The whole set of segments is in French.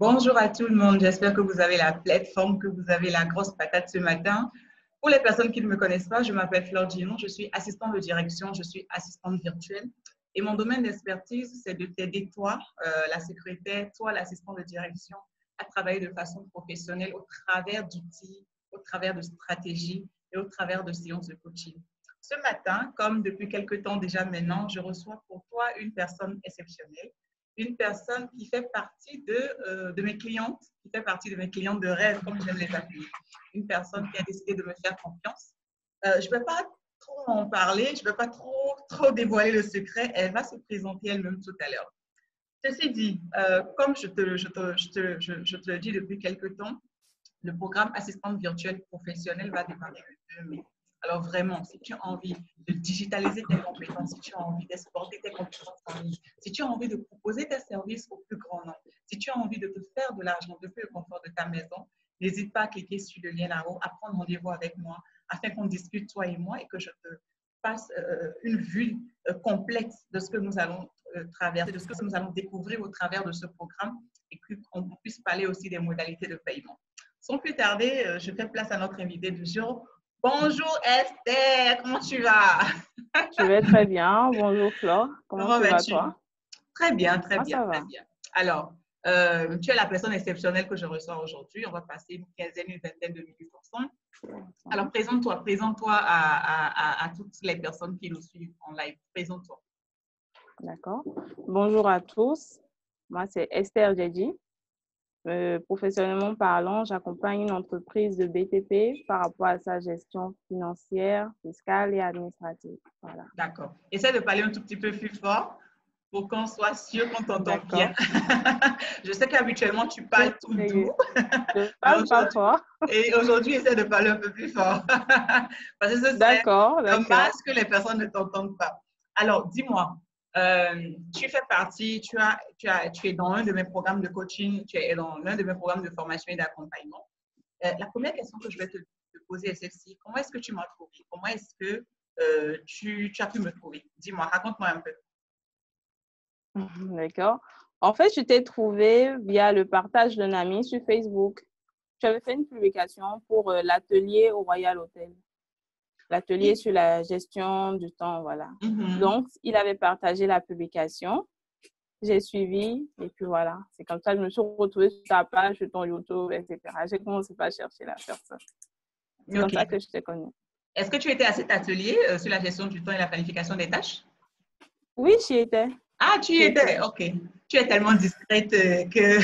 Bonjour à tout le monde, j'espère que vous avez la plateforme, que vous avez la grosse patate ce matin. Pour les personnes qui ne me connaissent pas, je m'appelle Fleur Ginon, je suis assistante de direction, je suis assistante virtuelle et mon domaine d'expertise, c'est de t'aider toi, la secrétaire, toi, l'assistant de direction, à travailler de façon professionnelle au travers d'outils, au travers de stratégies et au travers de séances de coaching. Ce matin, comme depuis quelques temps déjà maintenant, je reçois pour toi une personne exceptionnelle, une personne qui fait partie de mes clientes, qui fait partie de mes clientes de rêve, comme j'aime les appeler. Une personne qui a décidé de me faire confiance. Je ne vais pas trop en parler, je ne vais pas trop dévoiler le secret. Elle va se présenter elle-même tout à l'heure. Ceci dit, comme je te le dis depuis quelques temps, le programme assistante virtuelle professionnelle va démarrer le 2 mai. Alors vraiment, si tu as envie de digitaliser tes compétences, si tu as envie d'exporter tes compétences en ligne, si tu as envie de proposer tes services au plus grand nombre, si tu as envie de te faire de l'argent depuis le confort de ta maison, n'hésite pas à cliquer sur le lien là-haut, à prendre rendez-vous avec moi afin qu'on discute, toi et moi, et que je te fasse une vue complète de ce que nous allons traverser, de ce que nous allons découvrir au travers de ce programme et qu'on puisse parler aussi des modalités de paiement. Sans plus tarder, je fais place à notre invité du jour. Bonjour Esther, comment tu vas? Je vais très bien. Bonjour Flore, comment Comment tu vas vas-tu? toi? Très bien, très Moi, bien, ça très va. bien. Alors, tu es la personne exceptionnelle que je reçois aujourd'hui. On va passer une quinzaine, une vingtaine de minutes ensemble. Alors, présente-toi à toutes les personnes qui nous suivent en live. Présente-toi. D'accord. Bonjour à tous. Moi, c'est Esther Djedji. Professionnellement parlant, j'accompagne une entreprise de BTP par rapport à sa gestion financière, fiscale et administrative. Voilà. D'accord. Essaie de parler un tout petit peu plus fort pour qu'on soit sûr qu'on t'entend D'accord. bien. Je sais qu'habituellement, tu parles tout doux. Je parle pas fort. Et aujourd'hui, essaie de parler un peu plus fort. Parce que ce serait D'accord, dommage d'accord. que les personnes ne t'entendent pas. Alors, dis-moi, tu fais partie, tu es dans un de mes programmes de coaching, tu es dans l'un de mes programmes de formation et d'accompagnement. La première question que je vais te poser est celle-ci. Comment est-ce que tu m'as trouvé? Comment est-ce que tu as pu me trouver? Dis-moi, raconte-moi un peu. D'accord. En fait, je t'ai trouvé via le partage d'un ami sur Facebook. Tu avais fait une publication pour l'atelier au Royal Hotel. L'atelier Oui. sur la gestion du temps, voilà. Donc, il avait partagé la publication. J'ai suivi et puis voilà. C'est comme ça que je me suis retrouvée sur ta page, sur ton YouTube, etc. J'ai commencé par chercher la personne. C'est comme OK. ça que je t'ai connue. Est-ce que tu étais à cet atelier sur la gestion du temps et la planification des tâches? Oui, j'y étais. Ah, tu y J'y étais. étais, ok. Tu es tellement discrète que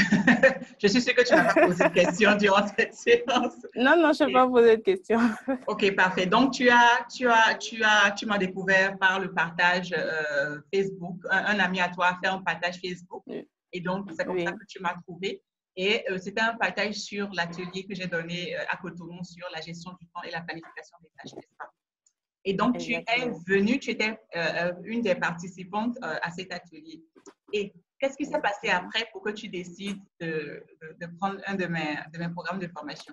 je suis sûre que tu n'as pas posé de questions durant cette séance. Non, non, je ne vais pas poser de questions. Ok, parfait. Donc, tu m'as découvert par le partage Facebook. Un ami à toi a fait un partage Facebook. Et donc, c'est comme ça Oui. que tu m'as trouvé. Et c'était un partage sur l'atelier que j'ai donné à Cotonou sur la gestion du temps et la planification des tâches, n'est-ce pas? Et donc, tu es Exactement. venue, tu étais une des participantes à cet atelier. Et qu'est-ce qui s'est passé après pour que tu décides de prendre un de mes programmes de formation?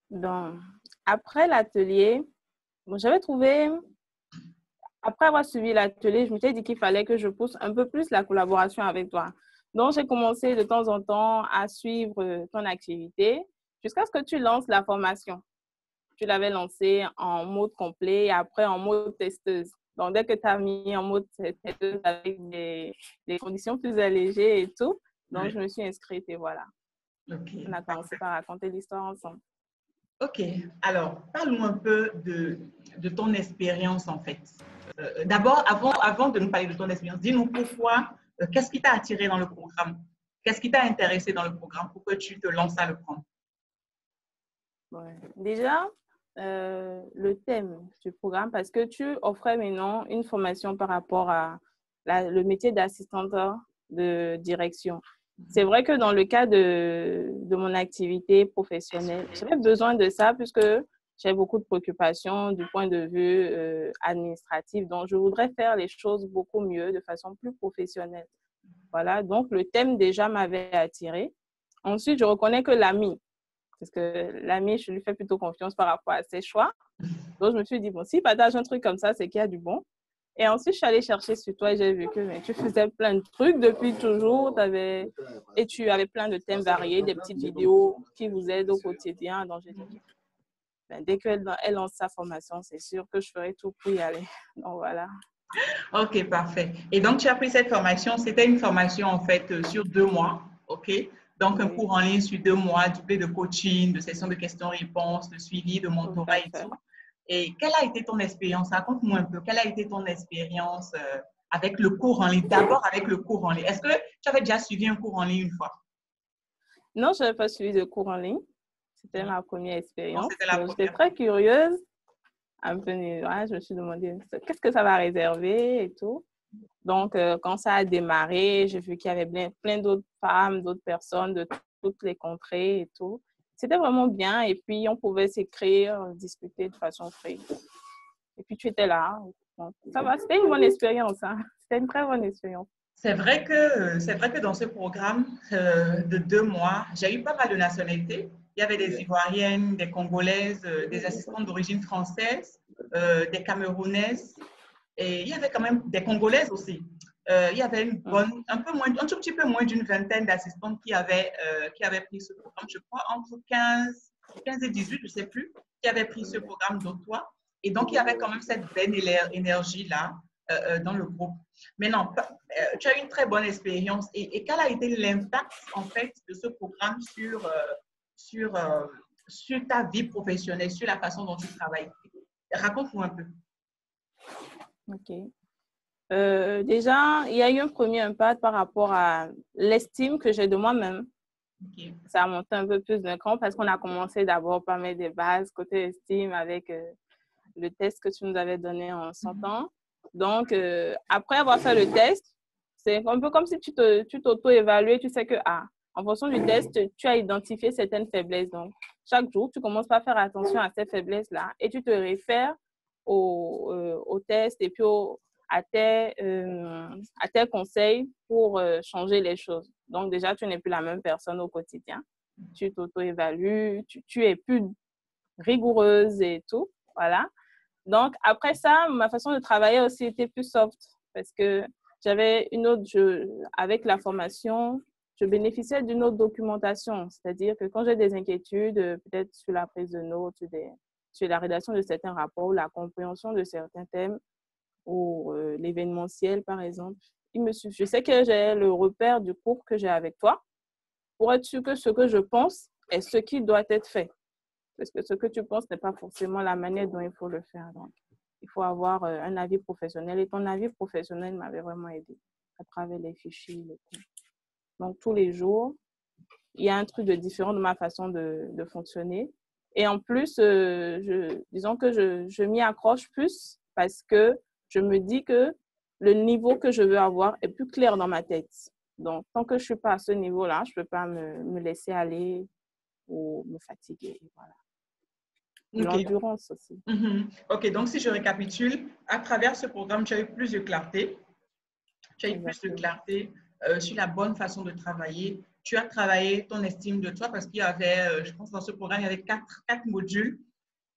Donc, après l'atelier, j'avais trouvé, après avoir suivi l'atelier, je me suis dit qu'il fallait que je pousse un peu plus la collaboration avec toi. Donc, j'ai commencé de temps en temps à suivre ton activité jusqu'à ce que tu lances la formation. Tu l'avais lancée en mode complet et après en mode testeuse. Donc, dès que tu as mis en mode testeuse avec des conditions plus allégées et tout, donc je me suis inscrite et voilà. Ok, On a commencé parfait. par raconter l'histoire ensemble. Ok, alors, parle-nous un peu de ton expérience en fait. D'abord, avant de nous parler de ton expérience, dis-nous pourquoi, qu'est-ce qui t'a attiré dans le programme? Qu'est-ce qui t'a intéressé dans le programme pour que tu te lances à le prendre? Ouais. Déjà, le thème du programme, parce que tu offrais maintenant une formation par rapport à le métier d'assistante de direction. C'est vrai que dans le cas de mon activité professionnelle, j'avais besoin de ça puisque j'ai beaucoup de préoccupations du point de vue administratif. Donc, je voudrais faire les choses beaucoup mieux, de façon plus professionnelle. Voilà, donc le thème déjà m'avait attirée. Ensuite, je reconnais que l'ami, parce que l'ami, je lui fais plutôt confiance par rapport à ses choix. Donc, je me suis dit, bon, s'il partage un truc comme ça, c'est qu'il y a du bon. Et ensuite, je suis allée chercher sur toi et j'ai vu que mais, tu faisais plein de trucs depuis toujours. Et tu avais plein de thèmes variés, des petites vidéos qui vous aident au quotidien. Donc, j'ai dit, ben, dès qu'elle lance sa formation, c'est sûr que je ferai tout pour y aller. Donc, voilà. Ok, parfait. Et donc, tu as pris cette formation. C'était une formation, en fait, sur 2 mois. OK? Donc, un Oui, cours en ligne sur 2 mois, doublé de coaching, de sessions de questions-réponses, de suivi, de tout mentorat à et fait. tout. Et quelle a été ton expérience? Raconte-moi un peu. Quelle a été ton expérience avec le cours en ligne? D'abord, avec le cours en ligne. Est-ce que tu avais déjà suivi un cours en ligne une fois? Non, je n'avais pas suivi de cours en ligne. C'était Non. ma première Donc, expérience. c'était la Donc, j'étais première fois. très curieuse. Un peu, ouais, je me suis demandé qu'est-ce que ça va réserver et tout. Donc, quand ça a démarré, j'ai vu qu'il y avait plein d'autres femmes, d'autres personnes de toutes les contrées et tout. C'était vraiment bien. Et puis, on pouvait s'écrire, discuter de façon free. Et puis, tu étais là. Donc, ça va, c'était une bonne expérience. Hein. C'était une très bonne expérience. C'est vrai que dans ce programme de 2 mois, j'ai eu pas mal de nationalités. Il y avait des Ivoiriennes, des Congolaises, des assistantes d'origine française, des Camerounaises, et il y avait quand même des Congolaises aussi. Il y avait un tout petit peu moins d'une vingtaine d'assistantes qui avaient pris ce programme, je crois, entre 15 et 18, je ne sais plus, qui avaient pris ce programme d'Ottawa. Et donc, il y avait quand même cette belle énergie-là dans le groupe. Mais non, tu as eu une très bonne expérience. Et quel a été l'impact, en fait, de ce programme sur, euh, sur ta vie professionnelle, sur la façon dont tu travailles? Raconte-moi un peu. OK. Déjà, il y a eu un premier impact par rapport à l'estime que j'ai de moi-même. Ok. Ça a monté un peu plus d'un cran parce qu'on a commencé d'abord par mettre des bases côté estime avec le test que tu nous avais donné en 100 ans. Donc, après avoir fait le test, c'est un peu comme si tu t'auto-évaluais, tu sais que, en fonction du test, tu as identifié certaines faiblesses. Donc, chaque jour, tu commences par faire attention à ces faiblesses-là et tu te réfères au test et puis à tes conseils pour changer les choses. Donc, déjà, tu n'es plus la même personne au quotidien. Tu t'auto-évalues, tu es plus rigoureuse et tout. Voilà. Donc, après ça, ma façon de travailler aussi était plus soft parce que j'avais avec la formation, je bénéficiais d'une autre documentation. C'est-à-dire que quand j'ai des inquiétudes, peut-être sur la prise de notes, sur la rédaction de certains rapports, la compréhension de certains thèmes ou l'événementiel, par exemple, je sais que j'ai le repère du cours que j'ai avec toi pour être sûr que ce que je pense est ce qui doit être fait. Parce que ce que tu penses n'est pas forcément la manière dont il faut le faire. Donc, il faut avoir un avis professionnel. Et ton avis professionnel m'avait vraiment aidé à travers les fichiers. Donc, tous les jours, il y a un truc de différent de ma façon de fonctionner. Et en plus, disons que je m'y accroche plus parce que je me dis que le niveau que je veux avoir est plus clair dans ma tête. Donc, tant que je ne suis pas à ce niveau-là, je ne peux pas me laisser aller ou me fatiguer. Voilà. Ok. L'endurance aussi. Ok, donc si je récapitule, à travers ce programme, tu as eu plus de clarté. Tu as eu plus de Exactement. clarté sur la bonne façon de travailler. Tu as travaillé ton estime de toi parce qu'il y avait, je pense, dans ce programme, il y avait quatre modules.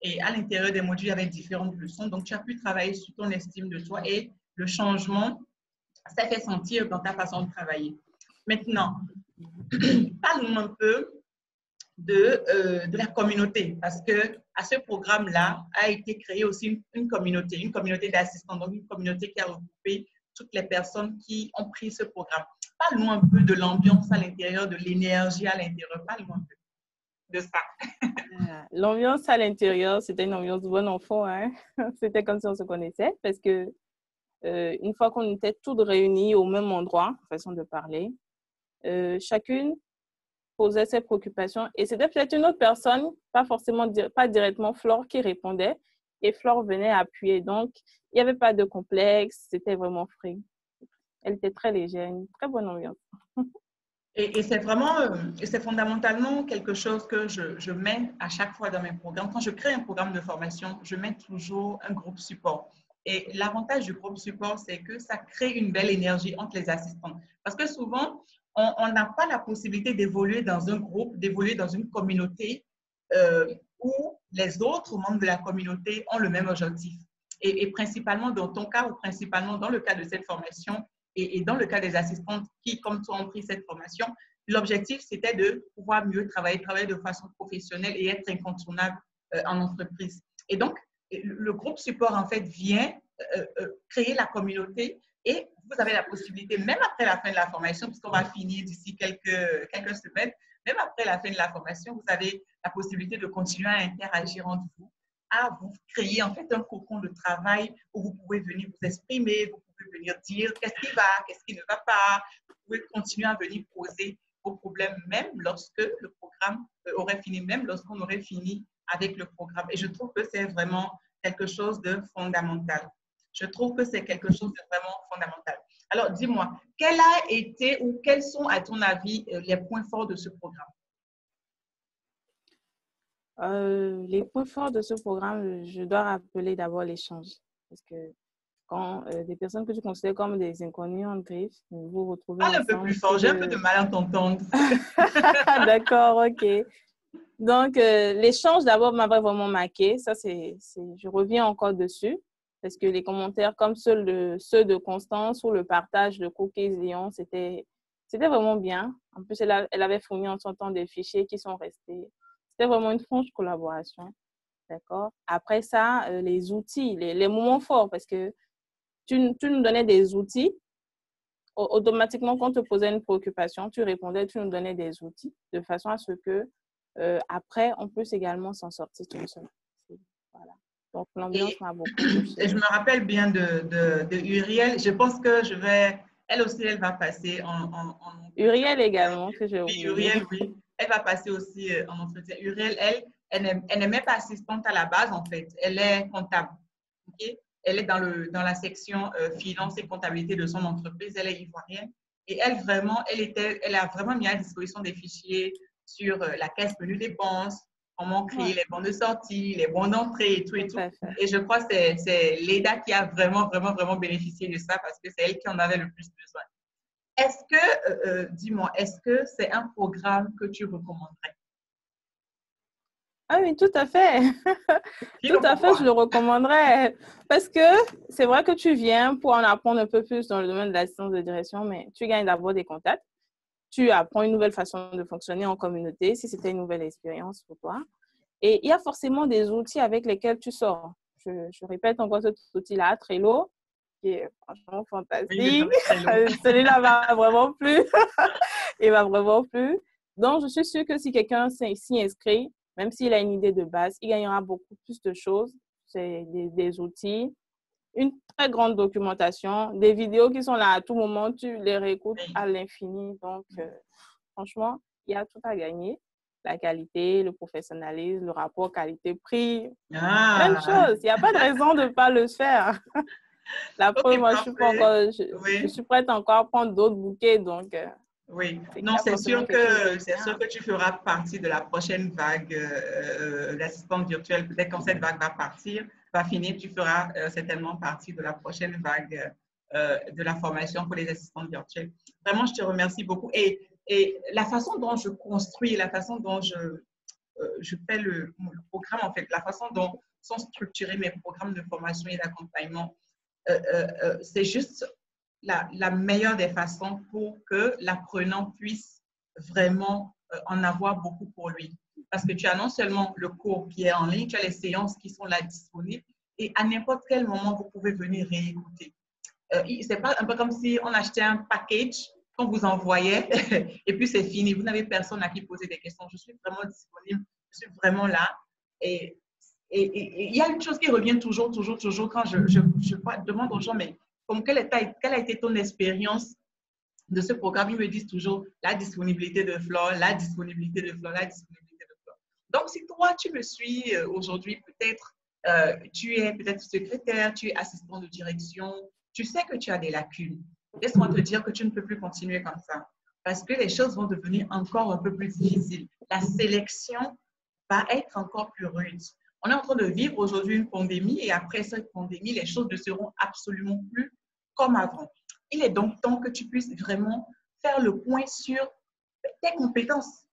Et à l'intérieur des modules, il y avait différentes leçons. Donc, tu as pu travailler sur ton estime de toi et le changement s'est fait sentir dans ta façon de travailler. Maintenant, parle-nous un peu de la communauté, parce que à ce programme-là a été créée aussi une communauté d'assistants, donc une communauté qui a regroupé toutes les personnes qui ont pris ce programme. Parle-nous un peu de l'ambiance à l'intérieur, de l'énergie à l'intérieur. Parle-nous un peu de ça. L'ambiance à l'intérieur, c'était une ambiance de bon enfant. Hein? C'était comme si on se connaissait parce que une fois qu'on était toutes réunies au même endroit, façon de parler, chacune posait ses préoccupations et c'était peut-être une autre personne, pas directement Flore, qui répondait et Flore venait appuyer. Donc, il n'y avait pas de complexe, c'était vraiment free. Elle était très légère, une très bonne ambiance. Et c'est vraiment, et c'est fondamentalement quelque chose que je mets à chaque fois dans mes programmes. Quand je crée un programme de formation, je mets toujours un groupe support. Et l'avantage du groupe support, c'est que ça crée une belle énergie entre les assistants. Parce que souvent, on n'a pas la possibilité d'évoluer dans un groupe, d'évoluer dans une communauté où les autres membres de la communauté ont le même objectif. Et principalement dans ton cas ou principalement dans le cas de cette formation et dans le cas des assistantes qui, comme toi, ont pris cette formation, l'objectif, c'était de pouvoir mieux travailler de façon professionnelle et être incontournable en entreprise. Et donc, le groupe support, en fait, vient créer la communauté et vous avez la possibilité, même après la fin de la formation, puisqu'on va finir d'ici quelques semaines, même après la fin de la formation, vous avez la possibilité de continuer à interagir entre vous, à vous créer en fait un cocon de travail où vous pouvez venir vous exprimer, vous pouvez venir dire qu'est-ce qui va, qu'est-ce qui ne va pas, vous pouvez continuer à venir poser vos problèmes même lorsque le programme aurait fini, même lorsqu'on aurait fini avec le programme. Et je trouve que c'est vraiment quelque chose de fondamental. Je trouve que c'est quelque chose de vraiment fondamental. Alors, dis-moi, quel a été ou quels sont, à ton avis, les points forts de ce programme? Les points forts de ce programme, je dois rappeler d'abord l'échange. Parce que quand des personnes que tu considères comme des inconnus en griffe, vous vous retrouvez Parle un peu ensemble. plus fort, j'ai un peu de mal à t'entendre. D'accord, ok. Donc, l'échange d'abord m'avait vraiment marqué. Ça, je reviens encore dessus. Parce que les commentaires comme ceux de Constance ou le partage de Cookies Lyon, c'était vraiment bien. En plus, elle avait fourni en son temps des fichiers qui sont restés. C'était vraiment une franche collaboration. D'accord? Après ça, les outils, les moments forts, parce que tu nous donnais des outils. Automatiquement, quand on te posait une préoccupation, tu répondais, tu nous donnais des outils de façon à ce que après, on puisse également s'en sortir tout seul. Voilà. Donc, l'ambiance m'a beaucoup Et je touchée. me rappelle bien de Uriel. Je pense que elle aussi, elle va passer en entretien. Uriel également, que j'ai Oui, oublié. Uriel, oui. Elle va passer aussi en entretien. Uriel, elle n'est même pas assistante à la base, en fait. Elle est comptable. Okay? Elle est dans la section finance et comptabilité de son entreprise. Elle est ivoirienne. Et elle a vraiment mis à disposition des fichiers sur la caisse menu dépenses, comment créer Ouais, les bons de sortie, les bons d'entrée et tout et tout tout. à fait. Et je crois que c'est Leda qui a vraiment, vraiment, vraiment bénéficié de ça parce que c'est elle qui en avait le plus besoin. Est-ce que, dis-moi, est-ce que c'est un programme que tu recommanderais? Ah oui, tout à fait. Tout Dis-le à fait, je pourquoi. le recommanderais. Parce que c'est vrai que tu viens pour en apprendre un peu plus dans le domaine de l'assistance de direction, mais tu gagnes d'abord des contacts. Tu apprends une nouvelle façon de fonctionner en communauté, si c'était une nouvelle expérience pour toi. Et il y a forcément des outils avec lesquels tu sors. Je répète encore cet outil-là, Trello, qui est franchement Oui, je fantastique. connais Trello. Celui-là m'a vraiment plu. Il m'a vraiment plu. Donc, je suis sûre que si quelqu'un s'y inscrit, même s'il a une idée de base, il gagnera beaucoup plus de choses. C'est des outils, une très grande documentation, des vidéos qui sont là à tout moment, tu les réécoutes Oui. à l'infini. Donc, franchement, il y a tout à gagner. La qualité, le professionnalisme, le rapport qualité-prix, plein de Ah, choses. Il n'y a pas de raison de ne pas le faire. La preuve, ok, moi, parfait. je Oui. suis prête encore à prendre d'autres bouquets. Donc, Oui, c'est qu'il non, y a forcément quelque chose de c'est sûr bien. que tu feras partie de la prochaine vague d'assistants virtuels. Peut-être quand cette vague va partir, va finir, tu feras certainement partie de la prochaine vague de la formation pour les assistants virtuels. Vraiment, je te remercie beaucoup. Et la façon dont je construis, la façon dont je fais le programme, en fait, la façon dont sont structurés mes programmes de formation et d'accompagnement, c'est juste la meilleure des façons pour que l'apprenant puisse vraiment en avoir beaucoup pour lui. Parce que tu as non seulement le cours qui est en ligne, tu as les séances qui sont là disponibles et à n'importe quel moment, vous pouvez venir réécouter. C'est pas un peu comme si on achetait un package qu'on vous envoyait et puis c'est fini. Vous n'avez personne à qui poser des questions. Je suis vraiment disponible, je suis vraiment là. Et il y a une chose qui revient toujours quand je demande aux gens, mais comme quelle a été ton expérience de ce programme? Ils me disent toujours la disponibilité de Flore, la disponibilité de Flore, la disponibilité de Flore. Donc, si toi, tu me suis aujourd'hui, peut-être tu es peut-être secrétaire, tu es assistant de direction, tu sais que tu as des lacunes. Laisse-moi te dire que tu ne peux plus continuer comme ça parce que les choses vont devenir encore un peu plus difficiles. La sélection va être encore plus rude. On est en train de vivre aujourd'hui une pandémie et après cette pandémie, les choses ne seront absolument plus comme avant. Il est donc temps que tu puisses vraiment faire le point sur tes compétences.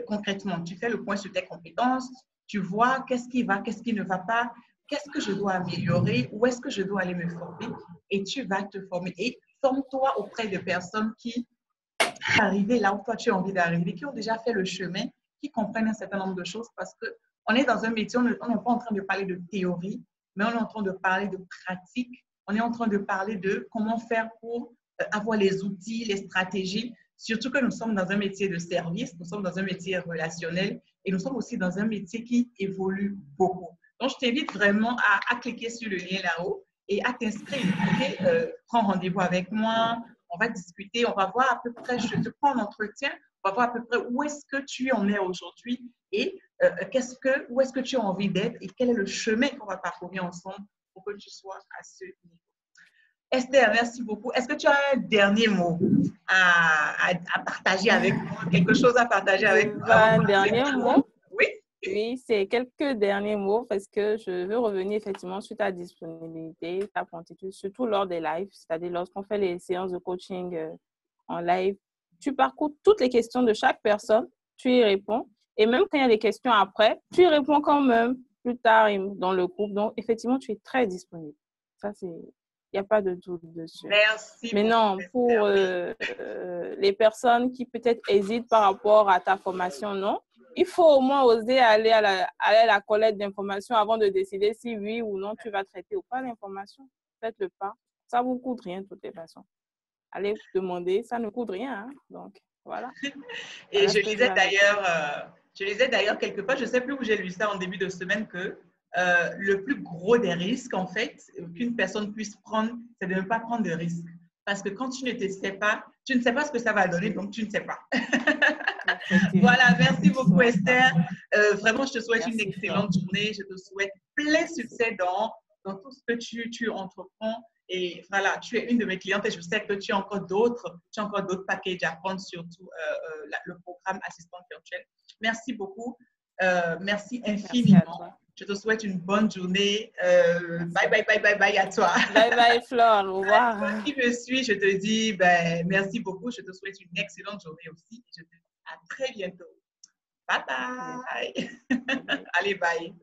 Concrètement, tu fais le point sur tes compétences, tu vois qu'est-ce qui va, qu'est-ce qui ne va pas, qu'est-ce que je dois améliorer, où est-ce que je dois aller me former et tu vas te former. Et forme-toi auprès de personnes qui sont arrivées là où toi tu as envie d'arriver, qui ont déjà fait le chemin, qui comprennent un certain nombre de choses parce qu'on est dans un métier, on n'est pas en train de parler de théorie, mais on est en train de parler de pratique, on est en train de parler de comment faire pour avoir les outils, les stratégies, surtout que nous sommes dans un métier de service, nous sommes dans un métier relationnel et nous sommes aussi dans un métier qui évolue beaucoup. Donc, je t'invite vraiment à cliquer sur le lien là-haut et à t'inscrire. Okay? Prends rendez-vous avec moi, on va discuter, on va voir à peu près, je te prends un entretien, on va voir à peu près où est-ce que tu en es aujourd'hui et où est-ce que tu as envie d'être et quel est le chemin qu'on va parcourir ensemble pour que tu sois à ce niveau. Esther, merci beaucoup. Est-ce que tu as un dernier mot à partager avec moi, quelque chose à partager avec moi? Un dernier mot? Oui. Oui, c'est quelques derniers mots parce que je veux revenir effectivement sur ta disponibilité, ta promptitude, surtout lors des lives, c'est-à-dire lorsqu'on fait les séances de coaching en live. Tu parcours toutes les questions de chaque personne, tu y réponds. Et même quand il y a des questions après, tu y réponds quand même plus tard dans le groupe. Donc, effectivement, tu es très disponible. Ça, il n'y a pas de doute dessus. Merci. Mais non, pour les personnes qui peut-être hésitent par rapport à ta formation, non. Il faut au moins oser aller à la collecte d'informations avant de décider si oui ou non tu vas traiter ou pas l'information. Faites le pas. Ça ne vous coûte rien de toutes les façons. Allez demander, ça ne coûte rien. Hein? Donc, voilà. Et voilà, je lisais d'ailleurs quelque part, je ne sais plus où j'ai lu ça en début de semaine, que le plus gros des risques, en fait, qu'une personne puisse prendre, c'est de ne pas prendre de risques. Parce que quand tu ne te sais pas, tu ne sais pas ce que ça va donner, donc tu ne sais pas. Voilà, merci beaucoup Esther. Vraiment, je te souhaite une excellente journée. Je te souhaite plein succès dans tout ce que tu entreprends. Et voilà, tu es une de mes clientes et je sais que tu as encore d'autres packages à prendre, surtout le programme assistante virtuelle. Merci beaucoup. Merci infiniment. Merci, je te souhaite une bonne journée. Bye, bye, bye, bye, bye à toi. Bye, bye, Flore. Au revoir. Toi qui me suis, je te dis merci beaucoup. Je te souhaite une excellente journée aussi. Je te dis à très bientôt. Bye, bye. Allez, bye.